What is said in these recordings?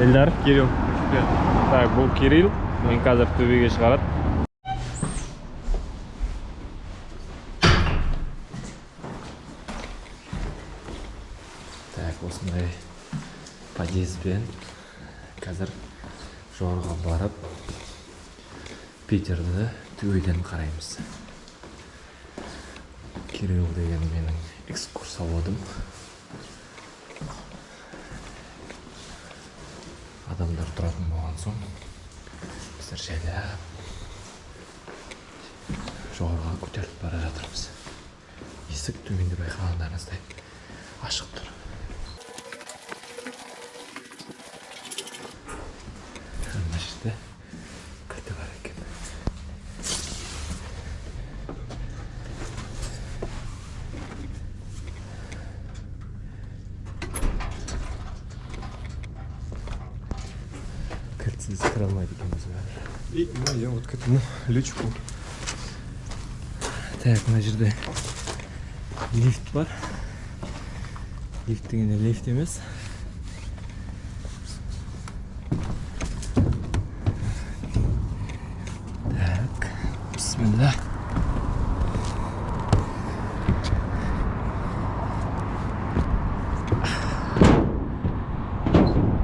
Эльдар. Кирилл. Так, бұл Кирилл. Мен қазір төбеге шығарады. Так, осындай подъездбен қазір жоғарыға барып Питерді төбеден қараймыз. Кирилл деген менің экскурсоводым. Адамдар тұратын болған соң біздер жайлап жоғарыға көтеріліп бара жатырмыз. Есік төменде байқағандарыңыздай ашық тұр. Мына жерде кілті бар екен. Кілтсіз кіре алмайды екенбіз бәрі. И мы идем вот к этому лючку. Так, мына жерде лифт бар. Лифт дегенде лифт емес. Так, бисмилlah.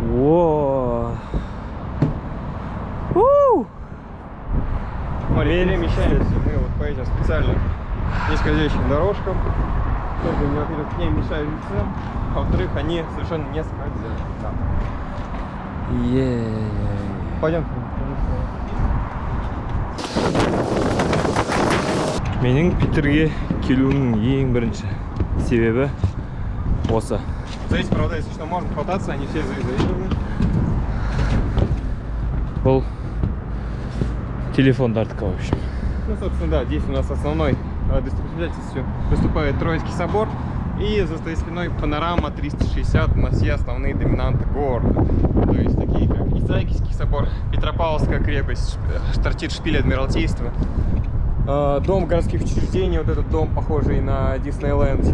Вооо. Смотри, мешается. Мы вот по этим специальным нескользящим дорожкам. Чтобы, во-первых, к ней мешают лица, а во-вторых, они совершенно не скользят. Да. Пойдем. Менің Питерге келуімнің ең бірінші себебі осы. Здесь, правда, если что, можно хвататься, они все заезжены. Бұл телефондардікі, в общем. Ну, собственно, да, здесь у нас основной достопримечательностью выступает Троицкий собор. И за своей спиной панорама 360 на все основные доминанты города. То есть такие как Исаакиевский собор, Петропавловская крепость, торчит шпиль Адмиралтейства. Дом городских учреждений, вот этот дом, похожий на Диснейленд,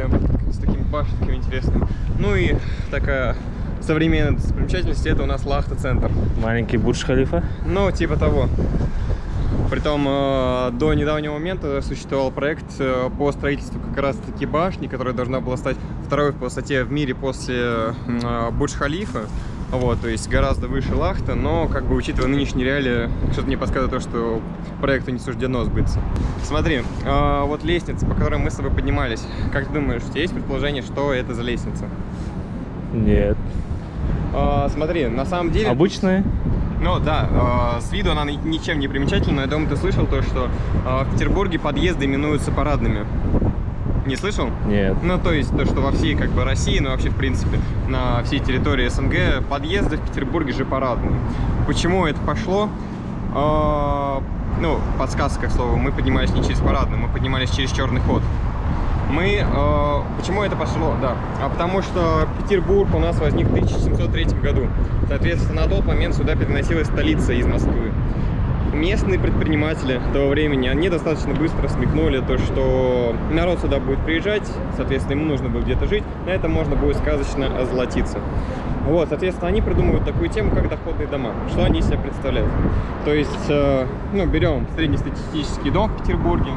с такими башенками интересными. Ну и такая современная достопримечательность, это у нас Лахта-центр. Маленький Бурдж-Халифа. Ну, типа того. Притом до недавнего момента существовал проект по строительству как раз таки башни, которая должна была стать второй по высоте в мире после Бурдж-Халифа. Вот, то есть гораздо выше Лахта, но, как бы, учитывая нынешние реалии, что-то мне подсказывает то, что проекту не суждено сбыться. Смотри, вот лестница, по которой мы с тобой поднимались. Как ты думаешь, у тебя есть предположение, что это за лестница? Нет. Смотри, на самом деле... Обычная? Ну да, с виду она ничем не примечательна. Я думаю, ты слышал то, что в Петербурге подъезды именуются парадными. Не слышал? Нет. Ну, то есть, то, что во всей, как бы, России, ну, вообще, в принципе, на всей территории СНГ подъезды в Петербурге же парадные. Почему это пошло? Ну, подсказка, к слову, мы поднимались не через парадную, мы поднимались через черный ход. Почему это пошло? Да. Потому что Петербург у нас возник в 1703 году. Соответственно, на тот момент сюда переносилась столица из Москвы. Местные предприниматели того времени, они достаточно быстро смекнули то, что народ сюда будет приезжать, соответственно, ему нужно будет где-то жить, на этом можно будет сказочно озолотиться. Вот, соответственно, они придумывают такую тему, как доходные дома. Что они из себя представляют? То есть, ну, берем среднестатистический дом в Петербурге.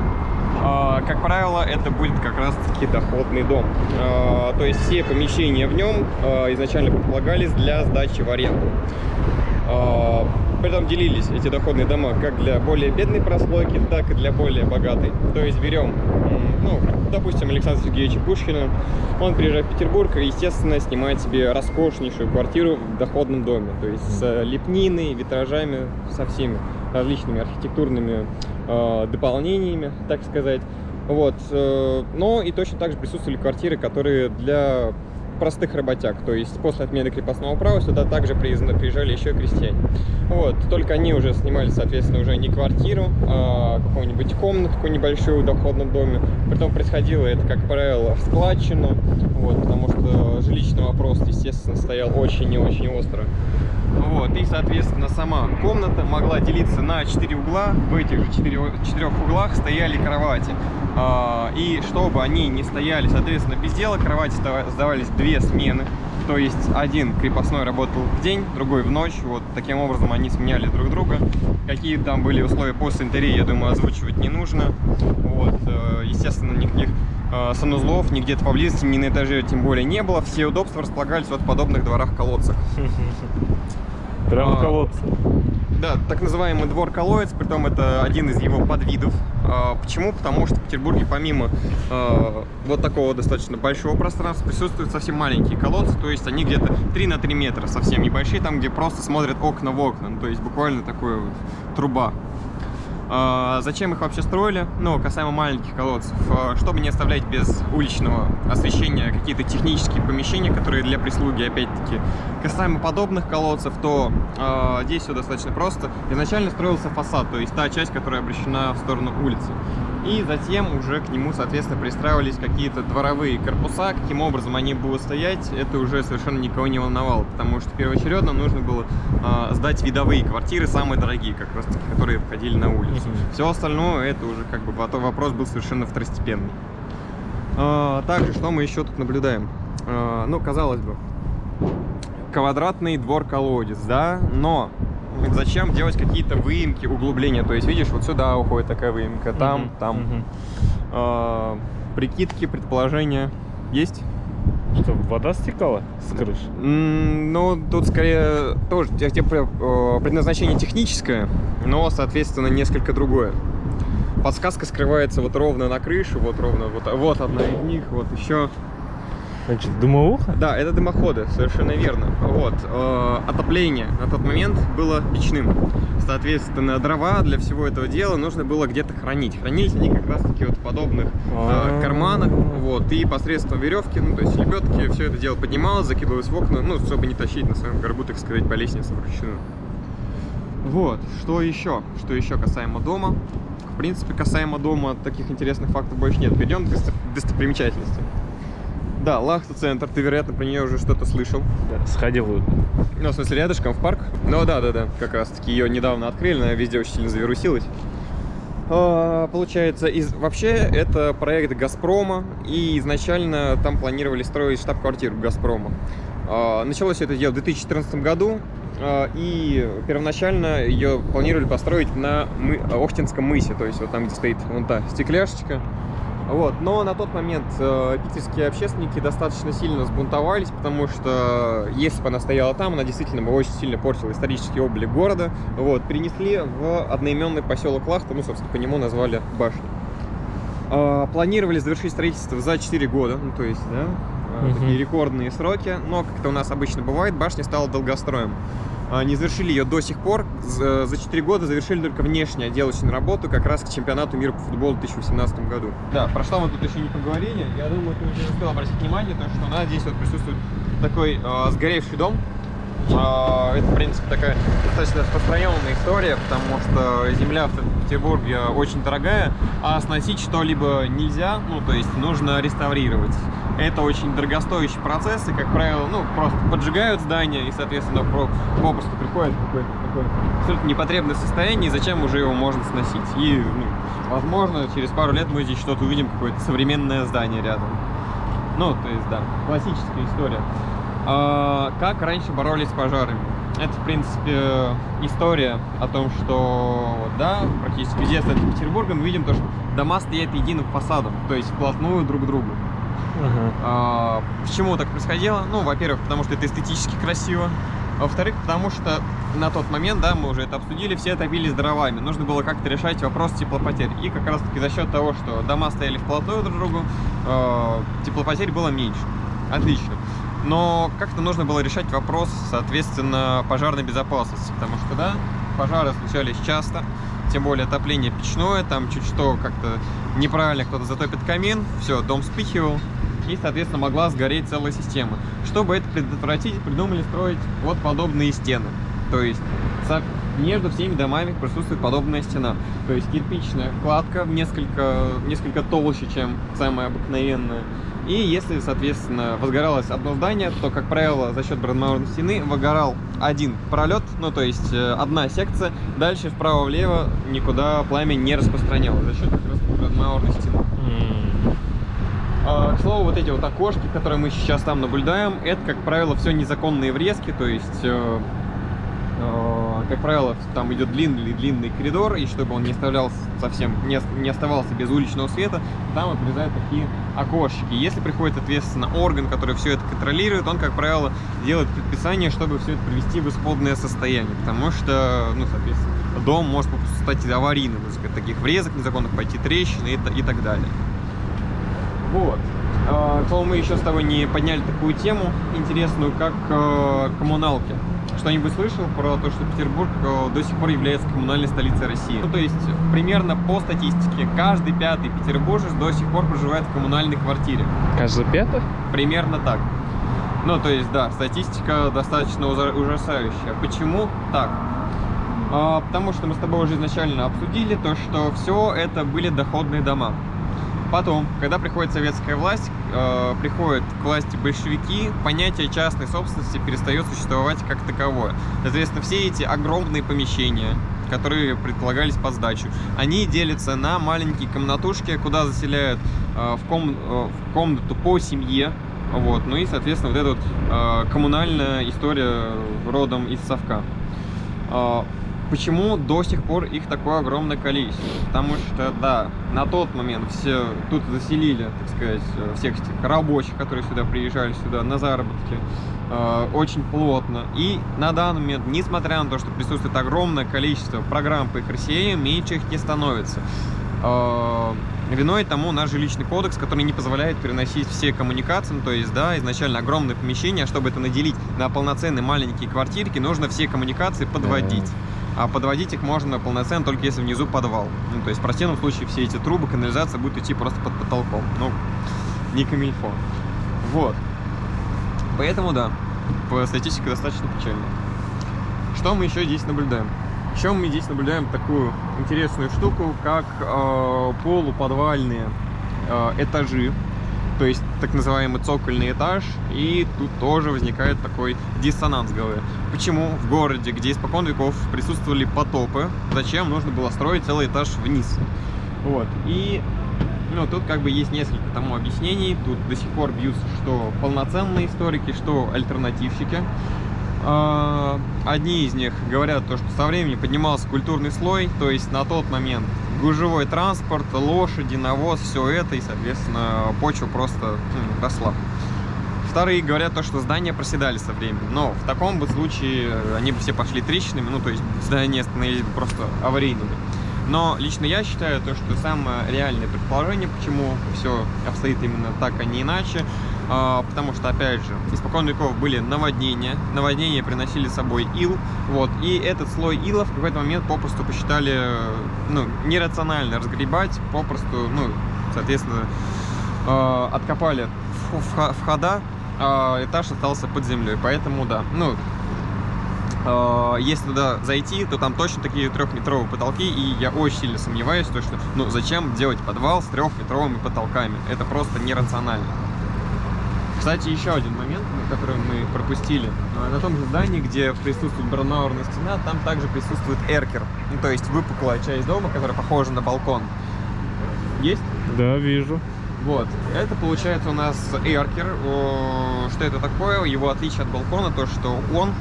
Как правило, это будет как раз-таки доходный дом. То есть все помещения в нем изначально предполагались для сдачи в аренду. Притом делились эти доходные дома как для более бедной прослойки, так и для более богатой. То есть берем, ну, допустим, Александра Сергеевича Пушкина. Он приезжает в Петербург и, естественно, снимает себе роскошнейшую квартиру в доходном доме. То есть с лепниной, витражами, со всеми различными архитектурными дополнениями, так сказать. Вот. Но и точно так же присутствовали квартиры, которые для простых работяг. То есть после отмены крепостного права сюда также приезжали еще и крестьяне. Вот. Только они уже снимали, соответственно, уже не квартиру, а какую-нибудь комнатку небольшую в доходном доме. Притом происходило это, как правило, в складчину. Вот, потому что жилищный вопрос, естественно, стоял очень и очень остро. Вот, и, соответственно, сама комната могла делиться на 4 угла. В этих же 4 углах стояли кровати. И чтобы они не стояли, соответственно, без дела, кровати сдавались 2 смены. То есть один крепостной работал в день, другой в ночь. Вот таким образом они сменяли друг друга. Какие там были условия по санитарии, я думаю, озвучивать не нужно. Вот, естественно, никаких санузлов нигде-то поблизости, ни на этаже тем более не было. Все удобства располагались вот в подобных дворах-колодцах. Прям колодцы. Да, так называемый двор-колодец, притом это один из его подвидов. Почему? Потому что в Петербурге помимо вот такого достаточно большого пространства присутствуют совсем маленькие колодцы, то есть они где-то 3 на 3 метра, совсем небольшие, там где просто смотрят окна в окна, то есть буквально такая вот труба. Зачем их вообще строили? Ну, касаемо маленьких колодцев, чтобы не оставлять без уличного освещения какие-то технические помещения, которые для прислуги, опять-таки. Касаемо подобных колодцев, то здесь все достаточно просто. Изначально строился фасад, то есть та часть, которая обращена в сторону улицы. И затем уже к нему, соответственно, пристраивались какие-то дворовые корпуса. Каким образом они будут стоять, это уже совершенно никого не волновало, потому что первоочередно нужно было сдать видовые квартиры, самые дорогие, как раз таки, которые входили на улицу. Все остальное, это уже как бы вопрос был совершенно второстепенный. Также, что мы еще тут наблюдаем? Ну, казалось бы, квадратный двор-колодец, да, но зачем делать какие-то выемки, углубления? То есть, видишь, вот сюда уходит такая выемка, там, там. Прикидки, предположения есть? Что, вода стекала с крыши? Ну, тут скорее тоже предназначение техническое, но, соответственно, несколько другое. Подсказка скрывается вот ровно на крыше, вот ровно, вот одна из них, вот еще. Значит, дымоуха? Да, это дымоходы, совершенно верно. Вот, отопление на тот момент было печным. Соответственно, дрова для всего этого дела нужно было где-то хранить. Хранились они как раз-таки вот в подобных карманах, вот, и посредством веревки, ну, то есть лебедки, все это дело поднималось, закидывалось в окна, ну, чтобы не тащить на своем горбу, так сказать, по лестнице вручную. Вот, что еще? Что еще касаемо дома? В принципе, касаемо дома таких интересных фактов больше нет. Перейдем к достопримечательности. Да, Лахта-центр, ты, вероятно, про нее уже что-то слышал. Да, сходил. Ну, в смысле, рядышком, в парк? Ну, да, как раз-таки ее недавно открыли, она везде очень сильно завирусилась. Получается, вообще, это проект «Газпрома», и изначально там планировали строить штаб-квартиру «Газпрома». Началось это дело в 2014 году, и первоначально ее планировали построить на Охтинском мысе, то есть вот там, где стоит вон та стекляшечка. Вот. Но на тот момент питерские общественники достаточно сильно сбунтовались, потому что если бы она стояла там, она действительно бы очень сильно портила исторический облик города. Вот. Перенесли в одноименный поселок Лахта, ну, собственно, по нему назвали башню. Планировали завершить строительство за 4 года, ну, то есть, да, такие рекордные сроки, но, как это у нас обычно бывает, башня стала долгостроем. Не завершили ее до сих пор. За 4 года завершили только внешнюю отделочную работу как раз к чемпионату мира по футболу в 2018 году. Да, про что мы тут еще не поговорили. Я думаю, ты уже успел обратить внимание, то, что у нас здесь вот присутствует такой сгоревший дом. Это, в принципе, такая достаточно распространенная история, потому что земля в Петербурге очень дорогая, а сносить что-либо нельзя, ну, то есть нужно реставрировать. Это очень дорогостоящий процесс, и, как правило, ну, просто поджигают здание, и, соответственно, попросту приходит какое-то такое абсолютно непотребное состояние, и зачем уже его можно сносить. И, ну, возможно, через пару лет мы здесь что-то увидим, какое-то современное здание рядом. Ну, то есть, да, классическая история. Как раньше боролись с пожарами? Это, в принципе, история о том, что, да, практически везде в Санкт-Петербурге мы видим то, что дома стоят единым фасадом, то есть вплотную друг к другу. Почему так происходило? Ну, во-первых, потому что это эстетически красиво. Во-вторых, потому что на тот момент, да, мы уже это обсудили, все топились дровами. Нужно было как-то решать вопрос теплопотерь. И как раз-таки за счет того, что дома стояли вплотную друг к другу, теплопотерь было меньше. Отлично. Но как-то нужно было решать вопрос, соответственно, пожарной безопасности, потому что, да, пожары случались часто, тем более отопление печное, там чуть что как-то неправильно кто-то затопит камин, все, дом вспыхивал, и, соответственно, могла сгореть целая система. Чтобы это предотвратить, придумали строить вот подобные стены, то есть между всеми домами присутствует подобная стена, то есть кирпичная кладка несколько толще, чем самая обыкновенная. И если, соответственно, возгоралось одно здание, то, как правило, за счет брандмауэрной стены выгорал один пролет, ну, то есть одна секция, дальше вправо-влево никуда пламя не распространялось за счет как раз брандмауэрной стены. К слову, вот эти вот окошки, которые мы сейчас там наблюдаем, это, как правило, все незаконные врезки, то есть, как правило, там идет длинный коридор, и чтобы он не оставлял совсем, не оставался без уличного света, там отрезают такие окошечки. Если приходит, соответственно, орган, который все это контролирует, он, как правило, делает предписание, чтобы все это привести в исходное состояние, потому что, ну, соответственно, дом может стать аварийным из таких врезок незаконных, пойти трещины и так далее. Вот. То мы еще с тобой не подняли такую тему интересную, как коммуналки. Что-нибудь слышал про то, что Петербург до сих пор является коммунальной столицей России? Ну, то есть, примерно по статистике, каждый пятый петербуржец до сих пор проживает в коммунальной квартире. Каждый пятый? Примерно так. Ну, то есть, да, статистика достаточно ужасающая. Почему так? Потому что мы с тобой уже изначально обсудили то, что все это были доходные дома. Потом, когда приходит советская власть, приходят к власти большевики, понятие частной собственности перестает существовать как таковое. Соответственно, все эти огромные помещения, которые предполагались под сдачу, они делятся на маленькие комнатушки, куда заселяют в комнату по семье. Вот. Ну и, соответственно, вот эта вот коммунальная история родом из совка. Почему до сих пор их такое огромное количество? Потому что, да, на тот момент все тут заселили, так сказать, всех этих рабочих, которые сюда приезжали сюда на заработки, очень плотно. И на данный момент, несмотря на то, что присутствует огромное количество программ по их рассеянию, меньше их не становится. Виной тому наш жилищный кодекс, который не позволяет переносить все коммуникации, ну, то есть, да, изначально огромное помещение, а чтобы это наделить на полноценные маленькие квартирки, нужно все коммуникации подводить. А подводить их можно полноценно только если внизу подвал. Ну, то есть в противном случае все эти трубы, канализация будет идти просто под потолком. Ну, не камильфо. Вот. Поэтому, да, статистика достаточно печальная. Что мы еще здесь наблюдаем? Еще мы здесь наблюдаем такую интересную штуку, как полуподвальные этажи. То есть так называемый цокольный этаж, и тут тоже возникает такой диссонанс в голове. Почему в городе, где испокон веков присутствовали потопы, зачем нужно было строить целый этаж вниз? Вот. И ну, тут как бы есть несколько тому объяснений. Тут до сих пор бьются что полноценные историки, что альтернативщики. Одни из них говорят, то, что со временем поднимался культурный слой, то есть на тот момент гужевой транспорт, лошади, навоз, все это, и, соответственно, почва просто росла. Вторые говорят то, что здания проседали со временем, но в таком бы случае они бы все пошли трещинами, ну, то есть здания становились бы просто аварийными. Но лично я считаю то, что самое реальное предположение, почему все обстоит именно так, а не иначе, потому что, опять же, испокон веков были наводнения, наводнения приносили с собой ил, вот, и этот слой ила в какой-то момент попросту посчитали, ну, нерационально разгребать, попросту, ну, соответственно, откопали входа, а этаж остался под землей, поэтому, да, ну, если туда зайти, то там точно такие 3-метровые потолки, и я очень сильно сомневаюсь, что, ну, зачем делать подвал с 3-метровыми потолками, это просто нерационально. Кстати, еще один момент, который мы пропустили. На том же здании, где присутствует бронауэрная стена, там также присутствует эркер. Ну, то есть выпуклая часть дома, которая похожа на балкон. Есть? Да, вижу. Вот. Это получается у нас эркер. Что это такое? Его отличие от балкона, то, что он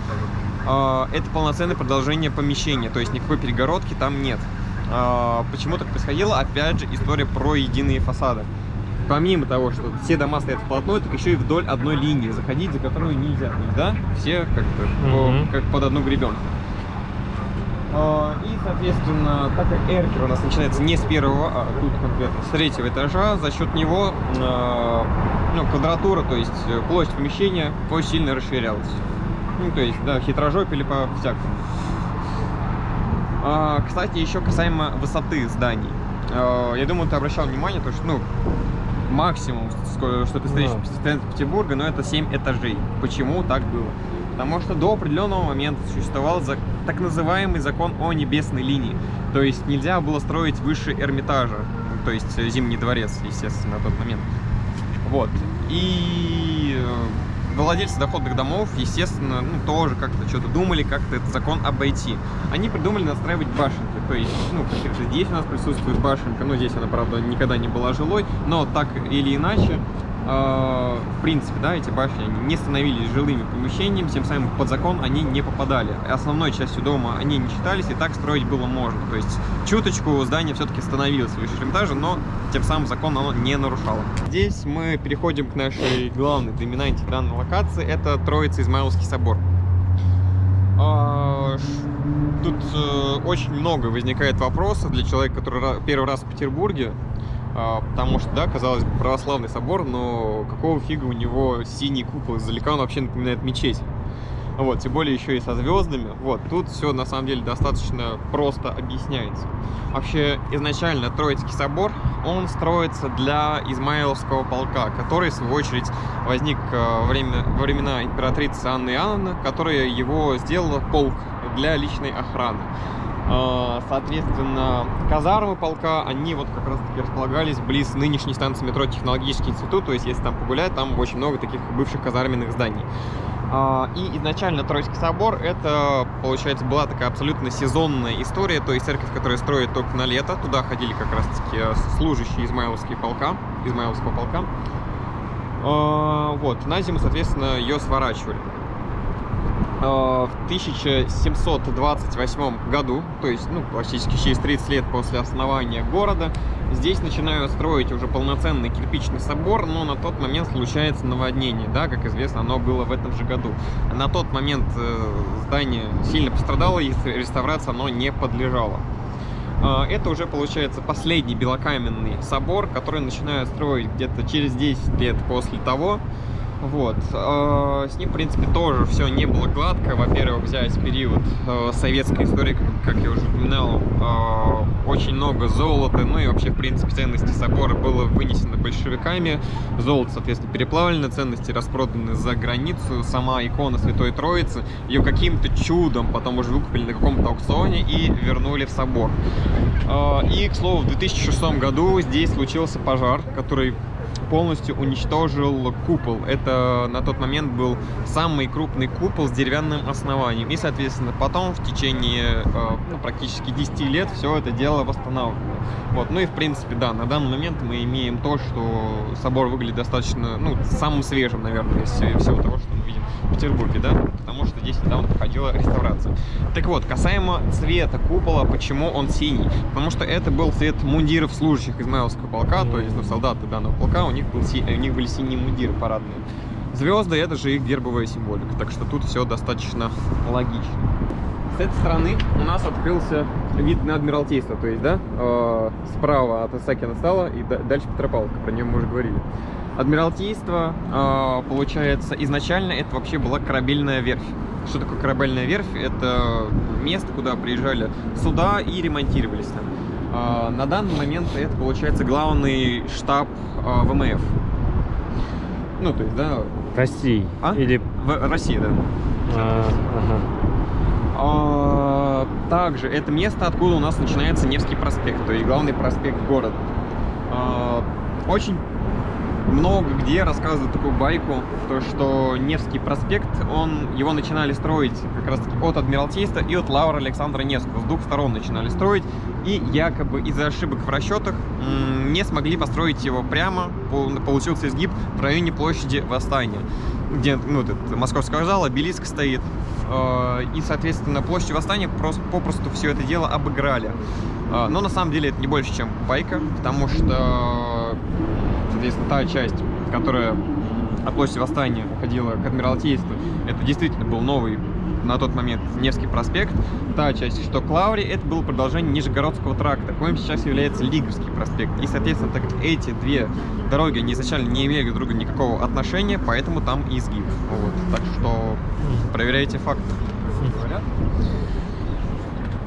это полноценное продолжение помещения. То есть никакой перегородки там нет. Почему так происходило? Опять же, история про единые фасады. Помимо того, что все дома стоят вплотную, так еще и вдоль одной линии, заходить за которую нельзя. То есть, да, все как-то как под одну гребенку. И, соответственно, так как эркер у нас начинается не с первого, а тут конкретно с 3-го этажа, за счет него ну, квадратура, то есть площадь помещения очень сильно расширялась. Ну, то есть, да, хитрожопили по-всякому. Кстати, еще касаемо высоты зданий. Я думаю, ты обращал внимание, то, что, ну, максимум, что ты встретишь в центре Петербурга, но это 7 этажей. Почему так было? Потому что до определенного момента существовал так называемый закон о небесной линии. То есть нельзя было строить выше Эрмитажа, то есть Зимний дворец, естественно, на тот момент. Вот. И владельцы доходных домов, естественно, ну, тоже как-то что-то думали, как-то этот закон обойти. Они придумали настраивать башенки. То есть, ну, здесь у нас присутствует башенка, но здесь она, правда, никогда не была жилой, но так или иначе, в принципе, да, эти башни они не становились жилыми помещениями, тем самым под закон они не попадали. Основной частью дома они не считались, и так строить было можно. То есть чуточку здание все-таки становилось выше Эрмитажа, но тем самым закон оно не нарушало. Здесь мы переходим к нашей главной доминанте данной локации, это Троице-Измайловский собор. Тут очень много возникает вопросов для человека, который первый раз в Петербурге, потому что, да, казалось бы, православный собор, но какого фига у него синий купол, издалека он вообще напоминает мечеть. Вот, тем более еще и со звездами. Вот, тут все на самом деле достаточно просто объясняется. Вообще, изначально Троицкий собор, он строится для Измайловского полка, который, в свою очередь, возник во времена императрицы Анны Иоанновны, которая его сделала полк для личной охраны. Соответственно, казармы полка, они вот как раз таки располагались близ нынешней станции метро Технологический институт, то есть если там погулять, там очень много таких бывших казарменных зданий. И изначально Троицкий собор, это, получается, была такая абсолютно сезонная история, то есть церковь, которая строит только на лето, туда ходили как раз-таки служащие Измайловского полка. Вот, на зиму, соответственно, ее сворачивали. В 1728 году, то есть, ну, практически через 30 лет после основания города, здесь начинают строить уже полноценный кирпичный собор, но на тот момент случается наводнение, да, как известно, оно было в этом же году. На тот момент здание сильно пострадало, и реставрации оно не подлежало. Это уже, получается, последний белокаменный собор, который начинают строить где-то через 10 лет после того. Вот, с ним, в принципе, тоже все не было гладко. Во-первых, взять период советской истории, как я уже упоминал, очень много золота, ну и вообще, в принципе, ценности собора было вынесено большевиками. Золото, соответственно, переплавлено, ценности распроданы за границу. Сама икона Святой Троицы, ее каким-то чудом потом уже выкупили на каком-то аукционе и вернули в собор. И, к слову, в 2006 году здесь случился пожар, который полностью уничтожил купол. Это на тот момент был самый крупный купол с деревянным основанием. И, соответственно, потом в течение практически 10 лет все это дело восстанавливало. Вот. Ну и, в принципе, да, на данный момент мы имеем то, что собор выглядит достаточно, ну, самым свежим, наверное, из всего того, что мы видим в Петербурге, да, потому что здесь недавно проходила реставрация. Так вот, касаемо цвета купола, почему он синий? Потому что это был цвет мундиров служащих Измайловского полка, то есть, ну, солдаты данного полка, у них были синие мундиры парадные. Звезды — это же их гербовая символика, так что тут все достаточно логично. С этой стороны у нас открылся вид на Адмиралтейство, то есть, да, справа от Исаакиного стола и дальше Петропавловка, про нее мы уже говорили. Адмиралтейство, получается, изначально это вообще была корабельная верфь. Что такое корабельная верфь? Это место, куда приезжали суда и ремонтировались там. На данный момент это, получается, главный штаб ВМФ. Ну, то есть, да... России? Или... В России, да. Также это место, откуда у нас начинается Невский проспект, то есть главный проспект города. Очень много где рассказывают такую байку, то что Невский проспект, его начинали строить как раз таки от Адмиралтейства и от Лавра Александра Невского. С двух сторон начинали строить, и якобы из-за ошибок в расчетах не смогли построить его прямо. Получился изгиб в районе площади Восстания, где, ну, Московский вокзал, обелиск стоит. И, соответственно, площадь Восстания попросту все это дело обыграли. Но на самом деле это не больше, чем байка, потому что, соответственно, та часть, которая от площади Восстания уходила к Адмиралтейству, это действительно был новый на тот момент Невский проспект. Та часть, что к Лавре, это было продолжение Нижегородского тракта, коим сейчас является Лиговский проспект. И, соответственно, так как эти две дороги изначально не имели друг к другу никакого отношения, поэтому там и изгиб. Вот. Так что проверяйте факты.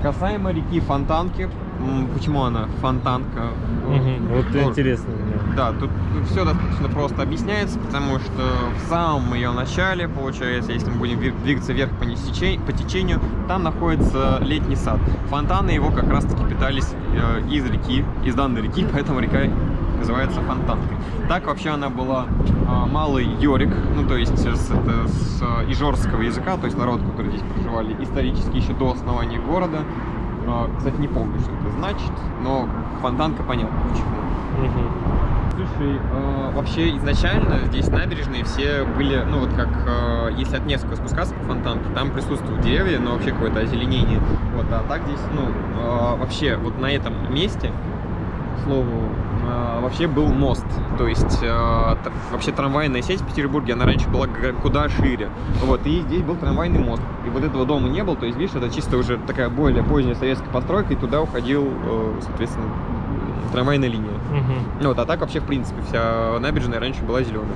Касаемо реки Фонтанки, почему она фонтанка? Вот тоже интересно. Да, тут все достаточно просто объясняется, потому что в самом ее начале, получается, если мы будем двигаться вверх по течению, там находится летний сад. Фонтаны его как раз-таки питались из данной реки, поэтому река называется Фонтанкой. Так вообще она была малый Йорик, ну то есть с ижорского языка, то есть народ, который здесь проживали исторически еще до основания города. Кстати, не помню, что это значит, но Фонтанка понятно почему. Слушай, вообще изначально здесь набережные все были, ну вот как, если от Невского спускаться по фонтанке, там присутствуют деревья, но вообще какое-то озеленение. Вот, а так здесь, ну, вообще вот на этом месте, к слову, вообще был мост. То есть вообще трамвайная сеть в Петербурге, она раньше была куда шире. Вот, и здесь был трамвайный мост. И вот этого дома не было, то есть, видишь, это чисто уже такая более поздняя советская постройка, и туда уходил, соответственно, трамвайная линия. Вот, а так вообще, в принципе, вся набережная раньше была зеленая.